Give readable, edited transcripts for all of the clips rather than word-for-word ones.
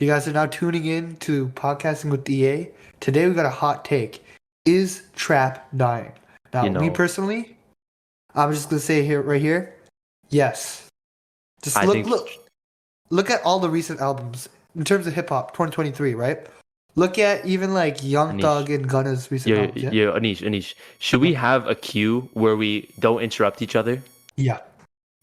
You guys are now tuning in to Podcasting with EA. Today we got a hot take. Is trap dying? You Now, me know, personally, I'm just gonna say here, right here, yes. Just I look, think, look at all the recent albums in terms of hip hop, 2023, right? Look at even like Young Anish, Thug and Gunna's recent yeah, albums. Yeah, yeah, Anish, should yeah, we have a cue where we don't interrupt each other? yeah.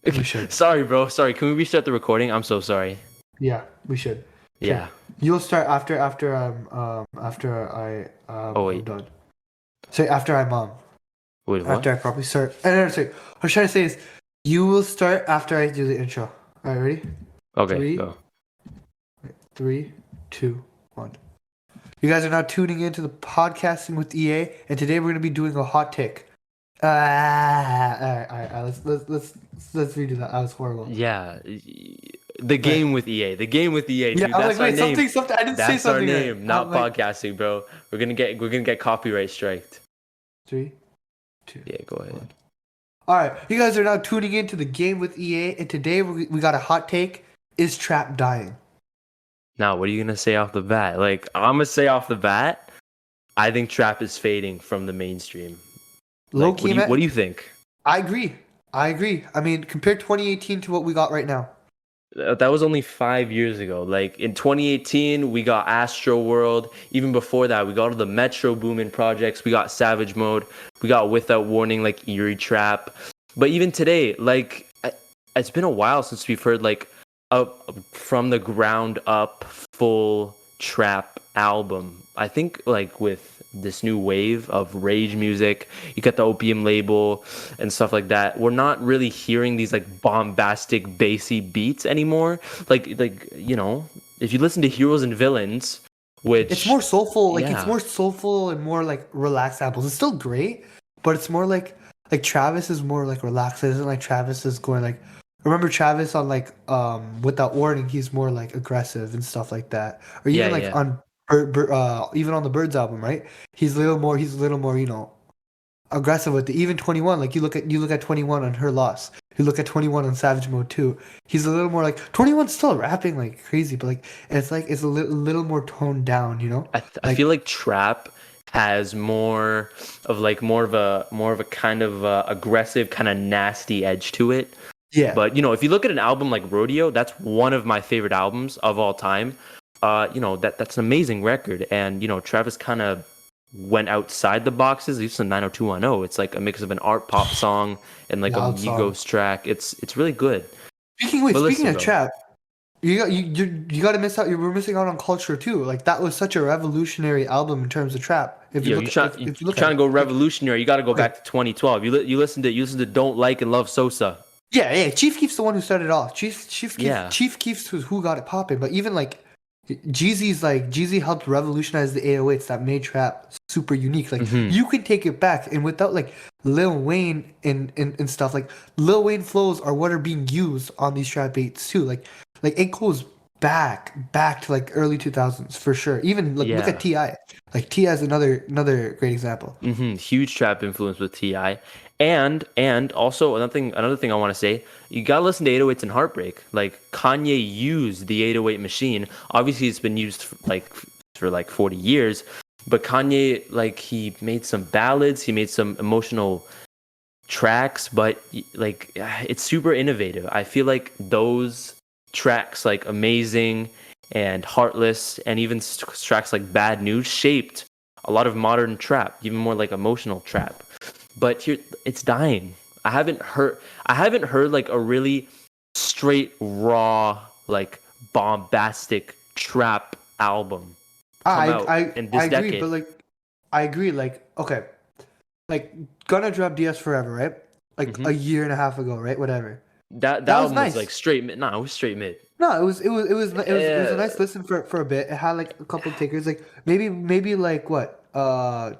We Okay, should. sorry, bro. Sorry. Can we restart the recording? I'm so sorry. Yeah, we should. Okay, Yeah. you'll start after Oh I'm wait, done. So after I'm wait, what? after I probably start. No, sorry. What I'm trying to say is, you will start after I do the intro. All right, ready? Okay, Three, go. three, two, one. You guys are now tuning into the podcasting with EA, and today we're gonna be doing a hot take. All right. Let's redo that. That was horrible. Yeah, the All right. game with EA, the game with EA, Yeah, dude. I was That's like, our wait, name. something. I didn't say That's our something right. name, I'm not like, podcasting, bro. We're gonna get copyright striked. three, two, Yeah, go ahead. one. All right, you guys are now tuning into the game with EA, and today we got a hot take. Is trap dying? Now, what are you gonna say off the bat? Like, I'm gonna say off the bat, I think trap is fading from the mainstream. Low Like, key, what man. do you think? I agree. I mean, compare 2018 to what we got right now. That was only 5 years ago. Like in 2018, we got Astro World. Even before that, we got all the Metro Boomin projects. We got Savage Mode. We got Without Warning, like Eerie Trap. But even today, it's been a while since we've heard like a from the ground up full trap album. I think like with this new wave of rage music, you got the Opium label and stuff like that. We're not really hearing these like bombastic bassy beats anymore. If you listen to Heroes and Villains, It's which more soulful. Like it's yeah, more soulful and more like relaxed samples. It's still great, but it's more like Travis is more like relaxed. It isn't like Travis is going like. Remember Travis on like Without Warning. He's more like aggressive and stuff like that. Or yeah, even like yeah. on even on the Birds album, right? He's a little more aggressive with it. Even 21, like you look at 21 on Her Loss. You look at 21 on Savage Mode 2. He's a little more like 21's still rapping like crazy, but like it's a little more toned down, you know? I Like feel like trap has more of a kind of aggressive, kind of nasty edge to it. yeah. But if you look at an album like Rodeo, that's one of my favorite albums of all time. That's an amazing record, and Travis kind of went outside the boxes. He used to 90210. It's like a mix of an art pop song and like a Loud song. Migos track. It's really good. Speaking But speaking listen, of bro, trap, you got to miss out. You were missing out on culture too. Like that was such a revolutionary album in terms of trap. If you yo, you look try if, you if you look at trying to it, go like revolutionary? You got to go okay, back to 2012. You listen to Don't Like and Love Sosa. yeah. Chief Keef's the one who started it off. Yeah. Chief Keef's who got it popping. But even like Jeezy helped revolutionize the 808s that made trap super unique. Like Hmm. you can take it back, and without like Lil Wayne and stuff, like Lil Wayne flows are what are being used on these trap beats too. Like it goes back to like early 2000s for sure. Even look at Yeah. Ti. Like Ti is another great example. Huge trap influence with Ti, and also another thing I want to say, you gotta listen to 808s and Heartbreak. Like Kanye used the 808 machine. Obviously, it's been used for like 40 years, but Kanye like he made some ballads, he made some emotional tracks, but like it's super innovative. I feel like those tracks like Amazing and Heartless and even tracks like Bad News shaped a lot of modern trap, even more like emotional trap. But here it's dying. I haven't heard like a really straight raw like bombastic trap album come I out I in I this agree, decade. but like I agree. Like okay, like Gonna drop DS Forever, right? Like Hmm. a year and a half ago, right? Whatever. That That was album was like nice. straight mid. Nah, it was straight mid. No, it was a Uh, nice listen for a bit. It had like a couple of takers, like maybe like what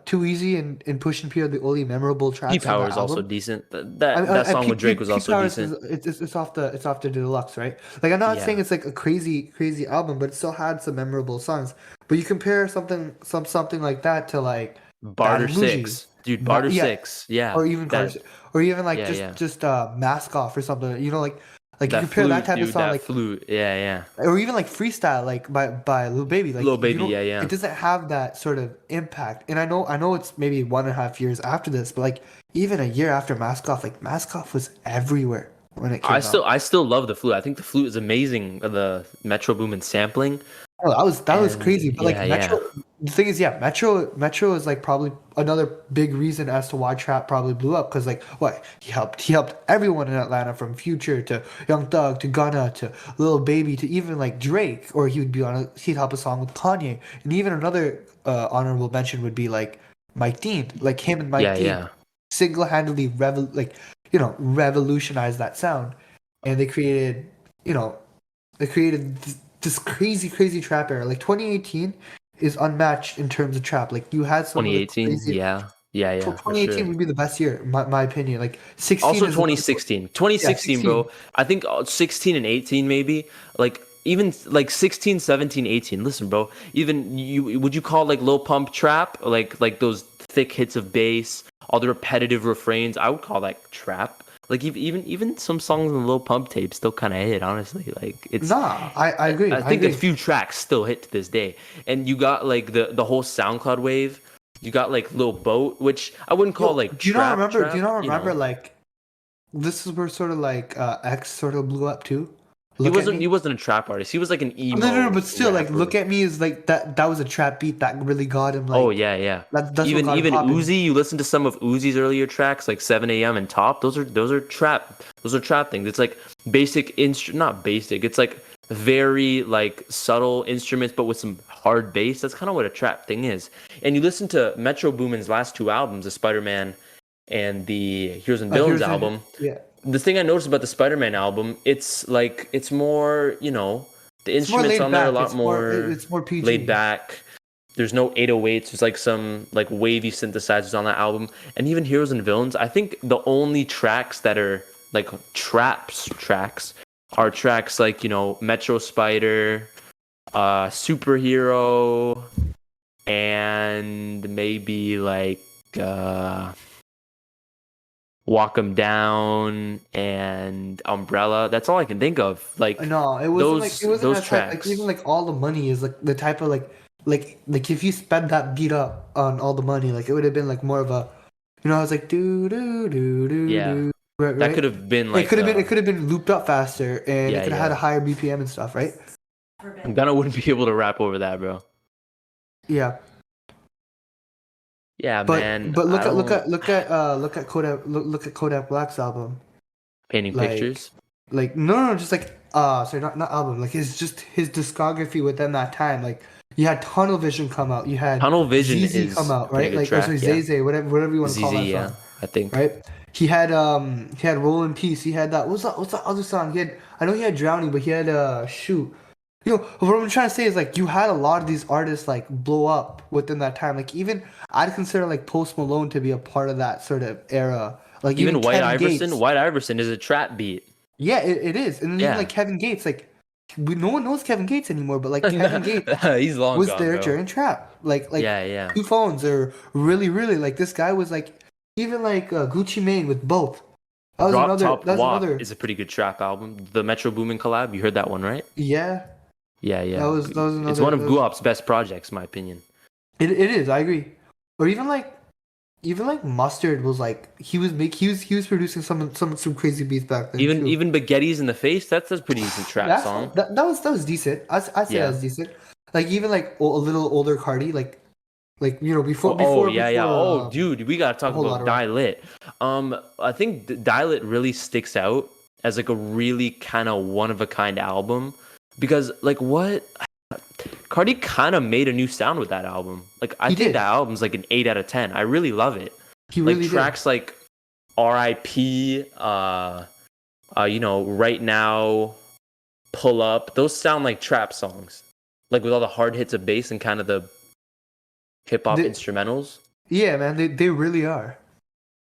Too Easy and Push and P are the only memorable P tracks on Power that is also album. decent. That I, that, that I song with Drake was P also Powers is decent. it's off the deluxe, right? Like I'm not saying Yeah. it's like a crazy album, but it still had some memorable songs. But you compare something like that to like Bad Barter and Bougie, Six, dude. Barter Yeah, Six. Yeah. or even That. Carter, or even like Yeah. just Yeah. just Mask Off or something. You know, like Like you That compare that flute, type of dude. song, That like flute. Yeah, yeah. or even like freestyle, like by Lil Baby, Little like you baby. don't. Yeah, yeah. It doesn't have that sort of impact. And I know it's maybe 1.5 years after this, but like even a year after Mask Off, like Mask Off was everywhere when it came out. I still love the flute. I think the flute is amazing. The Metro Boomin sampling. Oh, that was And crazy. But like yeah, Metro, yeah. the thing is, yeah, Metro is like probably another big reason as to why trap probably blew up. Because like what he helped everyone in Atlanta from Future to Young Thug to Gunna to Lil Baby to even like Drake, or he'd help a song with Kanye, and even another honorable mention would be like Mike Dean, like him and Mike Yeah, Dean yeah. single-handedly revolutionized that sound, and you know they created this crazy trap era. Like 2018 is unmatched in terms of trap. Like you had some of the 2018. crazy. Yeah. Yeah, yeah, for 2018 sure. would be the best year, my opinion. Like 16 Also is another. 2016. Yeah, 2016, 16. bro. I think 16 and 18 maybe. Like even like 16, 17, 18. Listen, bro. Even you would you call like Lil Pump trap? Like those thick hits of bass, all the repetitive refrains. I would call that trap. Like even some songs in the Lil Pump tape still kind of hit, honestly. Like it's Nah, I agree. I I think a agree. few tracks still hit to this day. And you got like the whole SoundCloud wave. You got like Lil Boat, which I wouldn't call Yo, like trap do you trap, not you remember know. like this is where sort of like X sort of blew up too? Look at He me. wasn't a trap artist. He was like an No, emo but still, like, look rapper. at me is like that was a trap beat that really got him Oh like yeah, yeah. that's what got him Even popping. Uzi, you listen to some of Uzi's earlier tracks like 7 a.m. and Top. Those are trap things. It's like basic not basic. It's like very like subtle instruments but with some hard bass. That's kind of what a trap thing is. And you listen to Metro Boomin's last two albums, the Spider-Man and the Heroes and Villains Here's a album. yeah. The thing I noticed about the Spider-Man album, it's like it's more, the It's more instruments laid on there are a back. lot more It's more laid PG. back. There's no 808s. There's like some like wavy synthesizers on that album. And even Heroes and Villains, I think the only tracks that are like tracks are tracks like, Metro Spider, Superhero, and maybe like uh Walk 'em Down and Umbrella. That's all I can think of. Like No, it wasn't those that type. Like even tracks. like All the Money is like the type of like if you sped that beat up on All the Money, like it would have been like more of a, I was like do Yeah. do right That right. could have been like It could have been looped up faster and it yeah, could have had a yeah. higher BPM and stuff, right? Gunna wouldn't be able to rap over that, bro. Yeah. Yeah, man. But I don't look at Kodak Black's album. painting Like pictures. no, just like sorry, not album, like it's just his discography within that time. Like you had Tunnel Vision come out, you had Tunnel Vision ZZ come is a out, pretty right? good Like or sorry, track, yeah. Zay, whatever you want to call ZZ, that yeah, song, I think. right? He had Roll in Peace, he had that what's that other song? He had, I know he had Drowning, but he had shoot. What I'm trying to say is like you had a lot of these artists like blow up within that time. Like even I'd consider like Post Malone to be a part of that sort of era. Like even Even White Kevin Iverson. Gates. White Iverson is a trap beat. Yeah, it is. And then even like Yeah. Kevin Gates, like no one knows Kevin Gates anymore, but like Kevin Gates He's long was gone, there bro. during trap. Yeah, yeah. Two phones are really like this guy was like even like Gucci Mane with both. Drop Top That's WAP another is a pretty good trap album. The Metro Boomin collab. You heard that one, right? yeah. Yeah, yeah. That was It's one another of Guap's best projects, in my opinion. it is, I agree. Or even like Mustard was like he was producing some crazy beats back then too. Even Baguetti's in the Face, that's a pretty decent trap song. That was decent. I say that Yeah. was decent. Like even like a little older Cardi, like Yeah, yeah. Oh, dude, we gotta talk hold on, about Die Lit. I think Die Lit really sticks out as like a really kind of one of a kind album because like what Cardi kind of made a new sound with that album. Like I he think did. that album's like an 8 out of 10. I really love it. He Like really did. tracks like R.I.P. Right Now, Pull Up. Those sound like trap songs, like with all the hard hits of bass and kind of the hip hop They, instrumentals. yeah, man, they really are.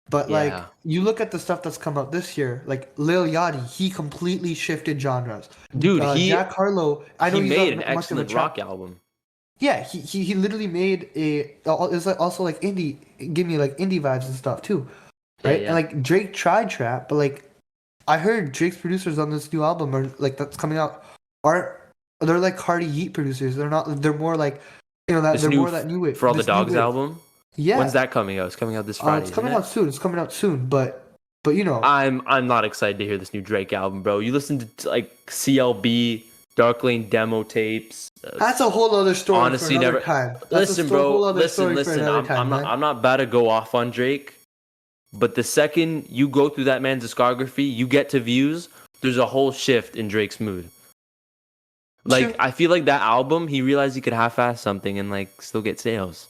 But Yeah. like you look at the stuff that's come out this year, like Lil Yachty, he completely shifted genres. Dude, Jack Harlow, I know he he's made an not much of a excellent rock trap. album. Yeah, he literally made it's like also like indie, give me like indie vibes and stuff too, Yeah, right? And yeah. like Drake tried trap, but like I heard Drake's producers on this new album are like that's coming out aren't they're like Cardi Yeet producers. They're not. They're more like that. This They're new more that new wave. For All the This new Dogs wave. album. When's Yeah. that coming out? It's coming out this Friday, It's isn't coming it? out soon. It's coming out soon. But I'm not excited to hear this new Drake album, bro. You listen to like CLB, Dark Lane demo tapes. That's a whole other story for Honestly, another never. time. That's a Listen, bro. whole other Listen, story for listen. another I'm time, I'm not man. I'm not about to go off on Drake, but the second you go through that man's discography, you get to views. There's a whole shift in Drake's mood. Like True. I feel like that album, he realized he could half-ass something and like still get sales.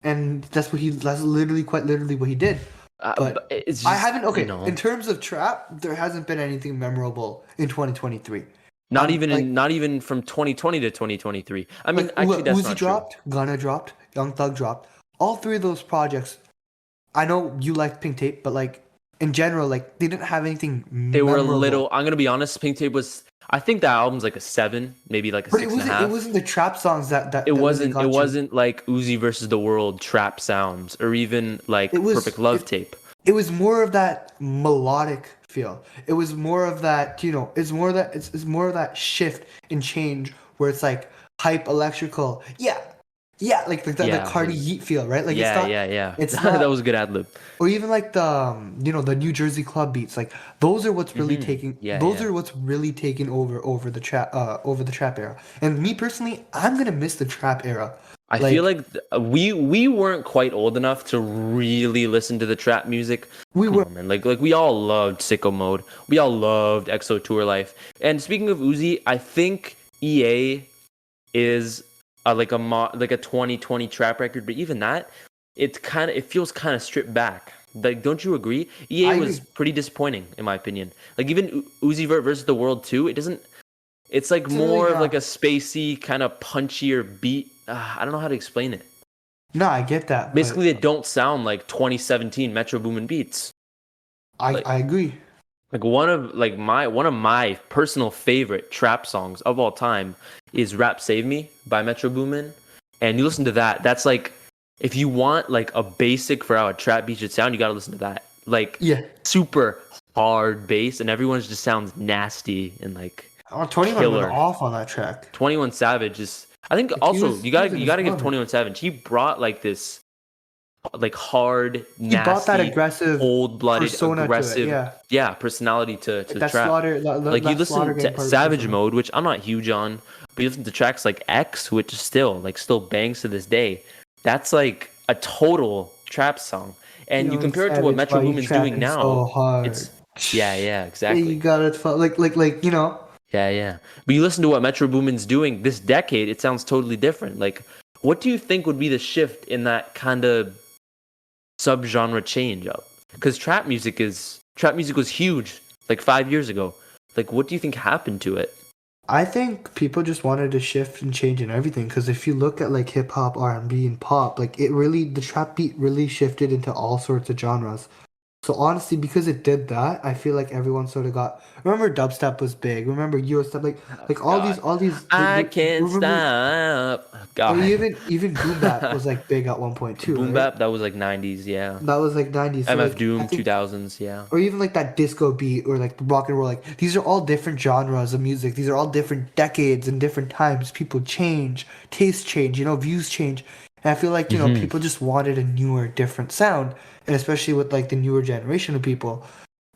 And that's literally quite literally what he did. But But it's I just haven't okay, you know. in terms of trap, there hasn't been anything memorable in 2023. Like Not even from 2020 to 2023. I mean, actually, that's Uzi not true. dropped, Gunna dropped, Young Thug dropped. All three of those projects, I know you like Pink Tape, but like in general, like they didn't have anything They were a memorable. little. I'm gonna be honest. Pink Tape was. I think that album's like a 7, maybe like a But six and a it half. wasn't the trap songs It that really wasn't. It got you. wasn't like Uzi versus the World trap sounds, or even It like was Perfect Love it, Tape. it was more of that melodic feel. It was more of that, it's more of that it's more of that shift and change where it's like hype electrical. Yeah. Yeah, like that Yeah, Cardi Yeet feel, right? Like yeah. it's That not was a good ad lib. or even like the New Jersey club beats. Like those Yeah. are what's really taking over the trap era. And me personally, I'm going to miss the trap era. I feel Like like we weren't quite old enough to really listen to the trap music. we Come were on, man. Like we all loved Sicko Mode. We all loved EXO Tour Life. And speaking of Uzi, I think EA is like a 2020 trap record, but even that, it feels kind of stripped back. Like, don't you agree? EA I was agree. pretty disappointing in my opinion. Like even Uzi Vert versus the World 2, it doesn't. It's like It's really more of like a spacey kind of punchier beat. I don't know how to explain it. no, I get that, but Basically, they don't sound like 2017 Metro Boomin beats. Like I agree. one of my personal favorite trap songs of all time is "Rap Save Me" by Metro Boomin. And you listen to that. That's like if you want like a basic for how a trap beat should sound, you got to listen to that. Like Yeah. super hard bass, and everyone's just sounds nasty and like 21 went killer. off on that track. 21 Savage is. I think Like also he was in you his gotta give element. 21 Savage. He brought like this like hard, He brought that nasty, aggressive cold-blooded, persona to it, aggressive, yeah. yeah, personality to Like that trap. slaughter Like you that slaughter listen gang to part Savage persona. Mode, which I'm not huge on, but you listen to tracks like X, which is still bangs to this day. That's like a total trap song. And you Young compare it to what Savage, Metro why you Boomin's doing trapping so now, hard? it's yeah, Yeah, exactly. you got it. Like. Yeah. But you listen to what Metro Boomin's doing this decade, it sounds totally different. Like, what do you think would be the shift in that kind of subgenre change up? Because trap music was huge like 5 years ago. Like, what do you think happened to it? I think people just wanted to shift and change in everything. Because if you look at like hip hop, R&B, and pop, like the trap beat really shifted into all sorts of genres. So honestly, because it did that, I feel like everyone sort of got. Remember, dubstep was big. Remember, Eurostep, Oh, like God, all these. I can't Remember, stop. Oh, or God, even boom bap was like big at one point too, boom right? bap that was like 90s, yeah. That was like 90s. So MF like I Doom think 2000s, yeah. or even like that disco beat or like rock and roll, like these are all different genres of music, these are all different decades and different times. People change, tastes change, views change. And I feel like Hmm. people just wanted a newer, different sound. And especially with like the newer generation of people,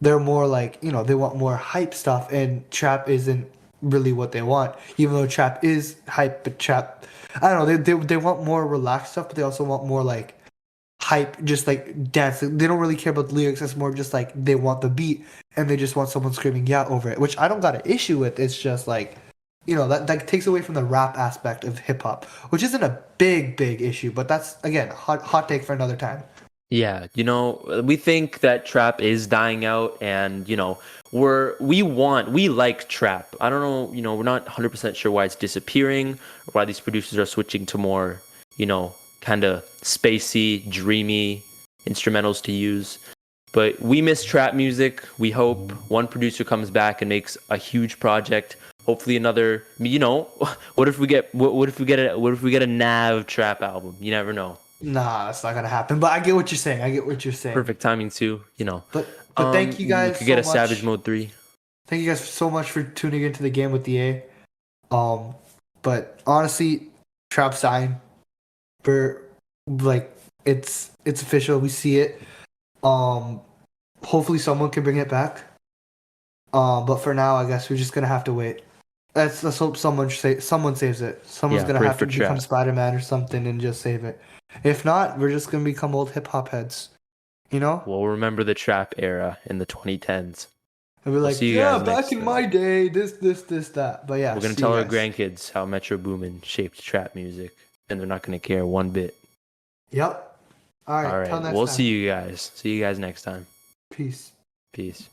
they're more like they want more hype stuff, and trap isn't really what they want, even though trap is hype. But trap, I don't know, they want more relaxed stuff, but they also want more like hype, just like dance. They don't really care about the lyrics. It's more just like they want the beat and they just want someone screaming yeah over it, which I don't got an issue with. It's just like, that takes away from the rap aspect of hip hop, which isn't a big issue, but that's again hot take for another time. Yeah, we think that trap is dying out, and we like trap. I don't know, we're not 100% sure why it's disappearing or why these producers are switching to more, kind of spacey, dreamy instrumentals to use. But we miss trap music. We hope one producer comes back and makes a huge project. Hopefully another, what if we get what if we get a Nav trap album? You never know. Nah, that's not gonna happen. But I get what you're saying. I get what you're saying. Perfect timing too. But But thank you We guys could get so a Savage much. Mode 3. Thank you guys so much for tuning into the game with the A. Um, but honestly, trap sign, we're like it's official. We see it. Um, hopefully someone can bring it back. But for now, I guess we're just gonna have to wait. Let's hope someone saves it. Someone's Yeah, gonna pray have for to become Trap. Spider-Man or something and just save it. If not, we're just gonna become old hip hop heads. You know? We'll remember the Trap era in the 2010s. And we're We'll like, see you yeah, guys back next in time. my day, this, that. But yeah, We're gonna see you tell our guys. grandkids how Metro Boomin shaped trap music, and they're not gonna care one bit. Yep. All All right. Till right, next we'll see time. you guys. See you guys next time. Peace. Peace.